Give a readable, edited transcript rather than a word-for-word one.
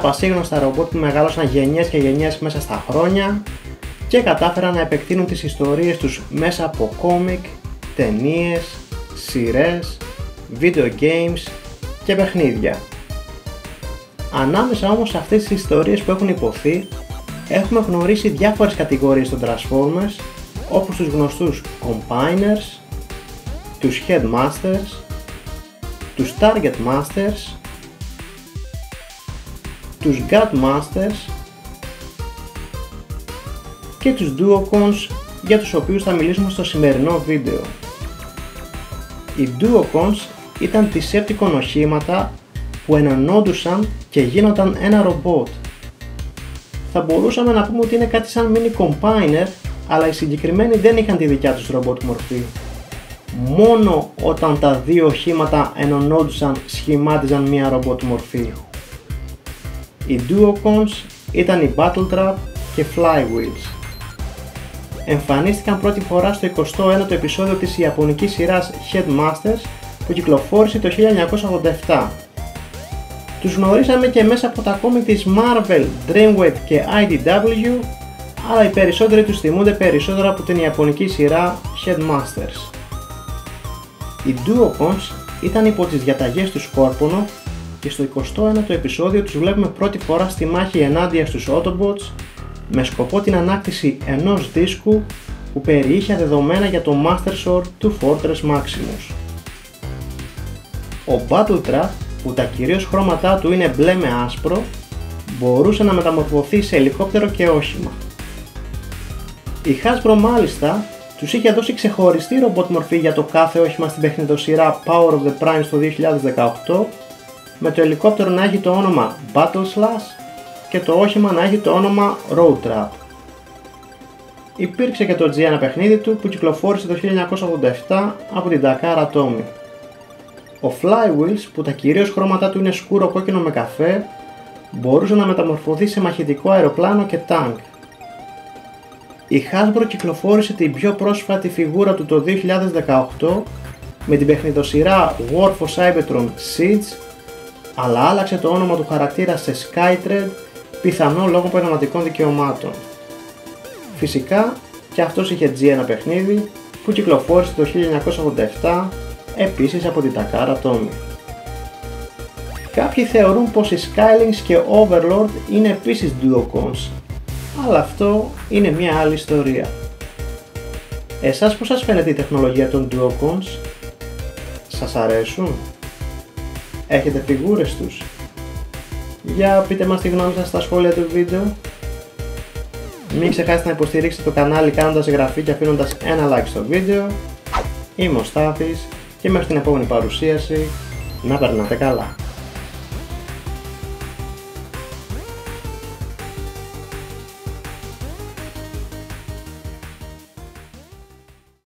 πασίγνωστα ρομπότ που μεγάλωσαν γενιές και γενιές μέσα στα χρόνια και κατάφεραν να επεκτείνουν τις ιστορίες τους μέσα από κόμικ, ταινίες, σειρές, video games και παιχνίδια. Ανάμεσα όμως σε αυτές τις ιστορίες που έχουν υποθεί, έχουμε γνωρίσει διάφορες κατηγορίες των Transformers, όπως τους γνωστούς Combiners, τους Headmasters, τους Target Masters, τους Gunmasters και τους Duocons, για τους οποίους θα μιλήσουμε στο σημερινό βίντεο. Οι Duocons ήταν Decepticon οχήματα που ενωνόντουσαν και γίνονταν ένα ρομπότ. Θα μπορούσαμε να πούμε ότι είναι κάτι σαν mini combiner, αλλά οι συγκεκριμένοι δεν είχαν τη δικιά τους ρομπότ μορφή. Μόνο όταν τα δύο οχήματα ενωνόντουσαν σχημάτιζαν μια ρομπότ μορφή. Οι Duocons ήταν οι Battletrap και Flywheels. Εμφανίστηκαν πρώτη φορά στο 29ο επεισόδιο της ιαπωνικής σειράς Headmasters που κυκλοφόρησε το 1987. Τους γνωρίσαμε και μέσα από τα κόμικ της Marvel, Dreamwave και IDW, αλλά οι περισσότεροι τους θυμούνται περισσότερο από την ιαπωνική σειρά Headmasters. Οι Duocons ήταν υπό τις διαταγές του Σκόρπονο και στο 21ο επεισόδιο τους βλέπουμε πρώτη φορά στη μάχη ενάντια στους Autobots με σκοπό την ανάκτηση ενός δίσκου που περιείχε δεδομένα για το Master Sword του Fortress Maximus. Ο Battletrap, που τα κυρίως χρώματά του είναι μπλε με άσπρο, μπορούσε να μεταμορφωθεί σε ελικόπτερο και όχημα. Η Hasbro μάλιστα τους είχε δώσει ξεχωριστή ρομπότ μορφή για το κάθε όχημα στην παιχνιδοσυρά Power of the Primes το 2018, με το ελικόπτερο να έχει το όνομα Battle Slash και το όχημα να έχει το όνομα Road Trap. Υπήρξε και το G1 παιχνίδι του που κυκλοφόρησε το 1987 από την Takara Tomy. Ο Flywheels, που τα κυρίως χρώματά του είναι σκούρο κόκκινο με καφέ, μπορούσε να μεταμορφωθεί σε μαχητικό αεροπλάνο και τάγκ. Η Hasbro κυκλοφόρησε την πιο πρόσφατη φιγούρα του το 2018 με την παιχνιδοσυρά War for Cybertron Siege, αλλά άλλαξε το όνομα του χαρακτήρα σε Skytread, πιθανό λόγω πνευματικών δικαιωμάτων. Φυσικά και αυτός είχε G1 παιχνίδι που κυκλοφόρησε το 1987 επίσης από την Takara Tomy. Κάποιοι θεωρούν πως οι Skylings και Overlord είναι επίσης Duocons, αλλά αυτό είναι μια άλλη ιστορία. Εσάς πώς σας φαίνεται η τεχνολογία των Duocons? Σας αρέσουν? Έχετε φιγούρες τους? Για πείτε μας τη γνώμη σας στα σχόλια του βίντεο. Μην ξεχάσετε να υποστηρίξετε το κανάλι κάνοντας εγγραφή και αφήνοντας ένα like στο βίντεο. Είμαι ο Στάθης και μέχρι την επόμενη παρουσίαση να περνάτε καλά.